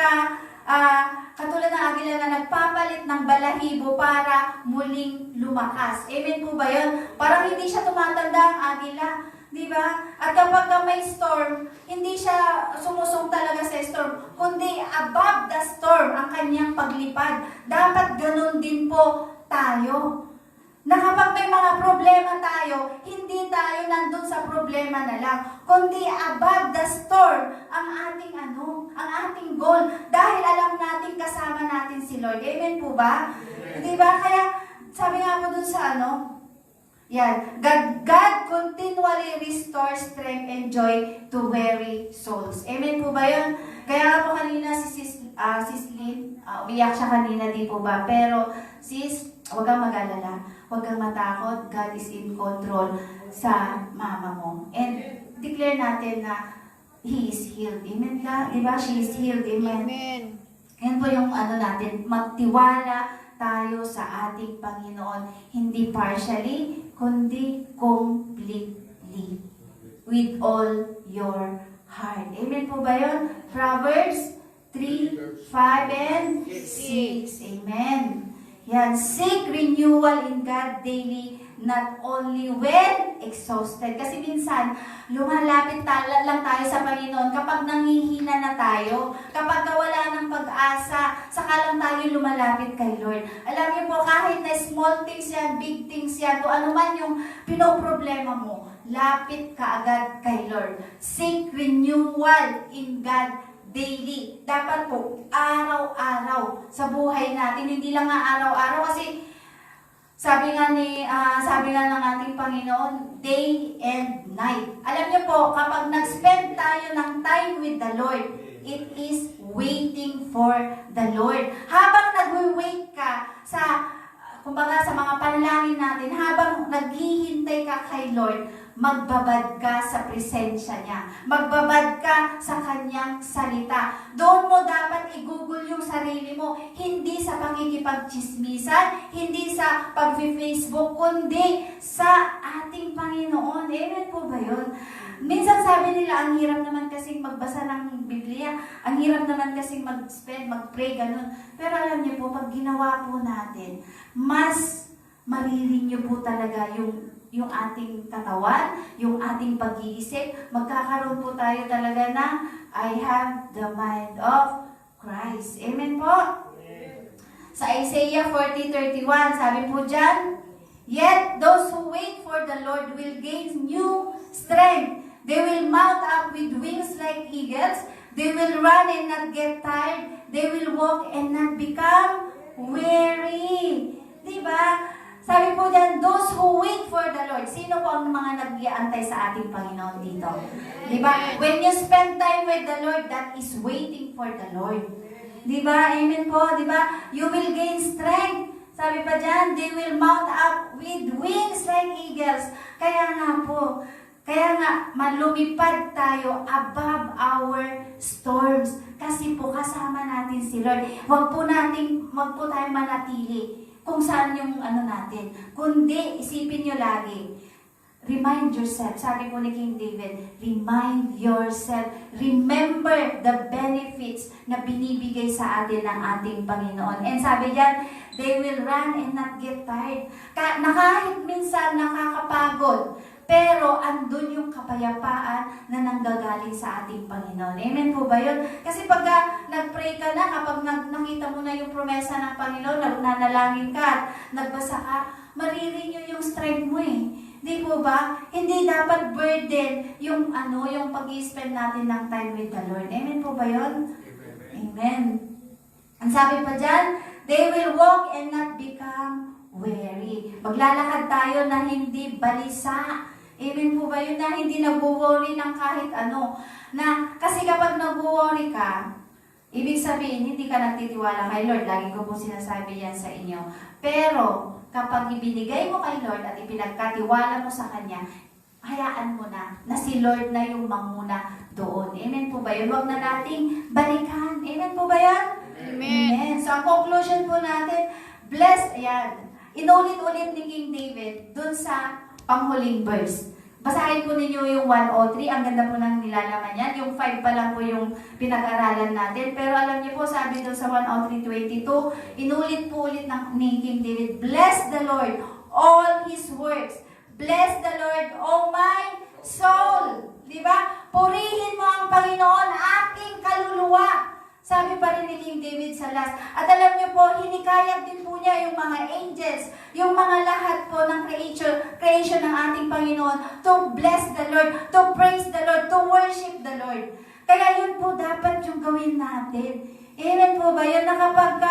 katulad ng agila na nagpapalit ng balahibo para muling lumakas. Amen po ba yun? Parang hindi siya tumatanda ang agila. Di ba? At kapag may storm, hindi siya sumusong talaga sa storm, kundi above the storm ang kanyang paglipad. Dapat ganun din po tayo. Na kapag may mga problema tayo, hindi tayo nandun sa problema na lang, kundi above the storm ang ating ang ating goal. Dahil alam natin kasama natin si Lord. Amen po ba? Di ba? Kaya sabi nga po dun sa yan, God continually restores strength and joy to weary souls. Amen po ba yun? Kaya po kanina si Sis Lynn, umiyak siya kanina, di po ba? Pero sis, huwag kang mag-alala, huwag kang matakot, God is in control sa mama mo. And declare natin na He is healed. Amen ka? Di ba? She is healed. Amen. Amen. Yan po yung natin, magtiwala tayo sa ating Panginoon, hindi partially, kundi completely, with all your heart. Amen po ba yun? Proverbs 3, 5, and 6. Amen. Yan, seek renewal in God daily, not only when exhausted. Kasi minsan, lumalapit lang tayo sa Panginoon kapag nangihina na tayo, kapag wala ng pag-asa, saka lang tayo lumalapit kay Lord. Alam niyo po, kahit na small things yan, big things yan, kung ano man yung pinoproblema mo, lapit ka agad kay Lord. Seek renewal in God daily. Dapat po, araw-araw sa buhay natin. Hindi lang nga araw-araw kasi sabi nga ng ating Panginoon, day and night. Alam niyo po, kapag nag-spend tayo ng time with the Lord, it is waiting for the Lord. Habang nag-wait ka kumbaga sa mga panalangin natin, habang naghihintay ka kay Lord, magbabad ka sa presensya niya. Magbabad ka sa kanyang salita. Doon mo dapat i-google yung sarili mo, hindi sa pakikipagchismisan, hindi sa pag-Facebook, kundi sa ating Panginoon. Amen po ba yun? Minsan sabi nila, ang hirap naman kasing magbasa ng Biblia, ang hirap naman kasing mag-spend, mag-pray, ganun. Pero alam niyo po, pag ginawa po natin, mas marirenew po talaga yung ating katawan, yung ating pag-iisip. Magkakaroon po tayo talaga ng I have the mind of Christ. Amen po? Sa Isaiah 40:31, sabi po dyan, yet those who wait for the Lord will gain new strength. They will mount up with wings like eagles. They will run and not get tired. They will walk and not become weary. Diba? Sabi po dyan, those who wait for the Lord. Sino po ang mga nag-iantay sa ating Panginoon dito? Diba? When you spend time with the Lord, that is waiting for the Lord. Diba? Amen po. Diba? You will gain strength. Sabi pa dyan, they will mount up with wings like eagles. Kaya nga, malumipad tayo above our storms. Kasi po, kasama natin si Lord. Huwag po tayo manatili kung saan yung natin. Kundi, isipin nyo lagi, remind yourself. Sabi po ni King David, remind yourself. Remember the benefits na binibigay sa atin ng ating Panginoon. And sabi diyan, they will run and not get tired. Kahit minsan nakakapagod, pero andun yung kapayapaan na nanggagaling sa ating Panginoon. Amen po ba yun? Kasi pag nag-pray ka na, kapag nakita mo na yung promesa ng Panginoon, nanalangin ka at nagbasa ka, marirenew yung strength mo eh. Di po ba? Hindi dapat burden yung pag-i-spend natin ng time with the Lord. Amen po ba yun? Amen. Ang sabi pa dyan, they will walk and not become weary. Maglalakad tayo na hindi balisa. Amen po ba yun? Na hindi nag-worry ng kahit ano. Kasi kapag nag-worry ka, ibig sabihin, hindi ka nagtitiwala kay Lord. Lagi ko po sinasabi yan sa inyo. Pero, kapag ibinigay mo kay Lord at ipinagkatiwala mo sa Kanya, hayaan mo na si Lord na yung manguna doon. Amen po ba yun? Huwag na nating balikan. Amen po ba yan? Amen. Amen. So, ang conclusion po natin, blessed, ayan, inulit-ulit ni King David dun sa panghuling verse. Basahin po ninyo yung 103. Ang ganda po ng nilalaman yan. Yung 5 pa lang po yung pinag-aralan natin. Pero alam niyo po, sabi dun sa 103:22, inulit po ulit ni King David, bless the Lord, all His works. Bless the Lord, O my soul. Diba? Purihin mo ang Panginoon, aking kaluluwa. Sabi pa rin ni King David sa last. At alam niyo po, hinikayat din po niya yung mga angels, yung mga lahat po ng creation ng ating Panginoon to bless the Lord, to praise the Lord, to worship the Lord. Kaya yun po dapat yung gawin natin. Amen po ba yun? Na kapag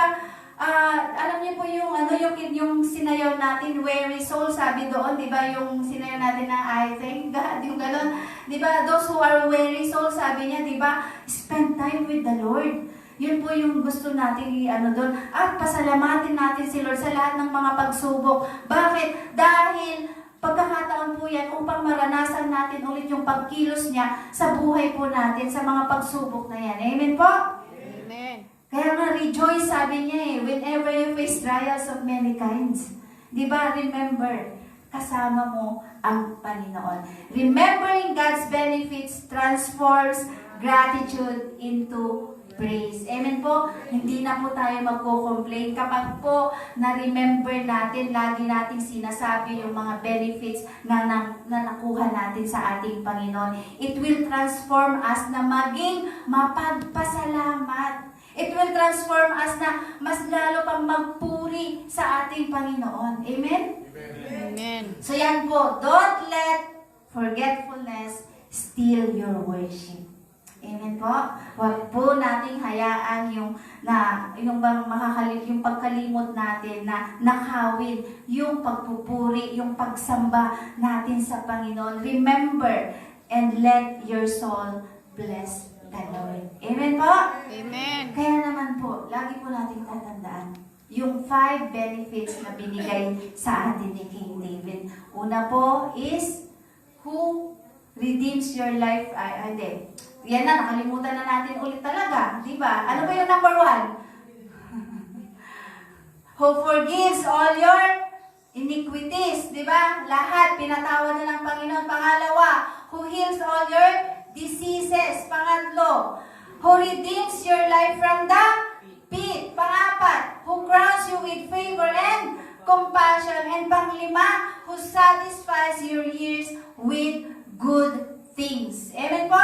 alam niyo po yung sinayaw natin, weary soul, sabi doon, di ba, yung sinayaw natin na I thank God, yung gano'n, di ba, those who are weary soul, sabi niya, di ba, spend time with the Lord. Yun po yung gusto natin doon. At pasalamatin natin si Lord sa lahat ng mga pagsubok. Bakit? Dahil pagkakataon po yan upang maranasan natin ulit yung pagkilos niya sa buhay po natin, sa mga pagsubok na yan. Amen po? Amen. Kaya nga, rejoice, sabi niya whenever you face trials of many kinds. Di ba, remember, kasama mo ang Panginoon. Remembering God's benefits transforms gratitude into praise. Amen po? Hindi na po tayo magko-complain kapag po na-remember natin, lagi nating sinasabi yung mga benefits na nakuha natin sa ating Panginoon. It will transform us na maging mapagpasalamat. It will transform us na mas lalo pang magpuri sa ating Panginoon. Amen? Amen. So yan po, don't let forgetfulness steal your worship. Amen po. Huwag po nating hayaan yung pagkalimot natin na nakawin yung pagpupuri, yung pagsamba natin sa Panginoon. Remember and let your soul bless the Lord. Amen po? Amen. Kaya naman po, lagi po nating tatandaan yung 5 benefits na binigay sa atin ni King David. Una po is, who redeems your life? Hindi. Yan na, nakalimutan na natin ulit talaga. Di ba? Ano ba yung number 1? Who forgives all your iniquities. Di ba? Lahat, pinatawad na ng Panginoon. Pangalawa, who heals all your diseases. Pangatlo, who redeems your life from the pit. Pangapat, who crowns you with favor and compassion. And panglima, who satisfies your years with good things. Amen po?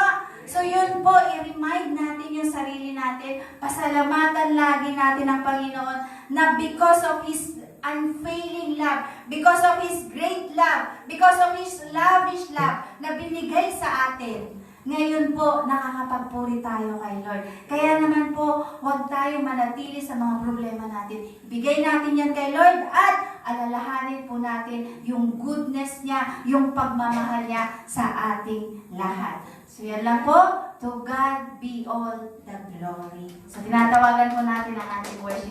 So yun po, i-remind natin yung sarili natin, pasalamatan lagi natin ang Panginoon na because of His unfailing love, because of His great love, because of His lavish love na binigay sa atin. Ngayon po, nakakapagpuri tayo kay Lord. Kaya naman po, huwag tayo manatili sa mga problema natin. Bigay natin yan kay Lord at alalahanin po natin yung goodness niya, yung pagmamahal niya sa ating lahat. So yan lang po, to God be all the glory. So tinatawagan po natin ang ating worship.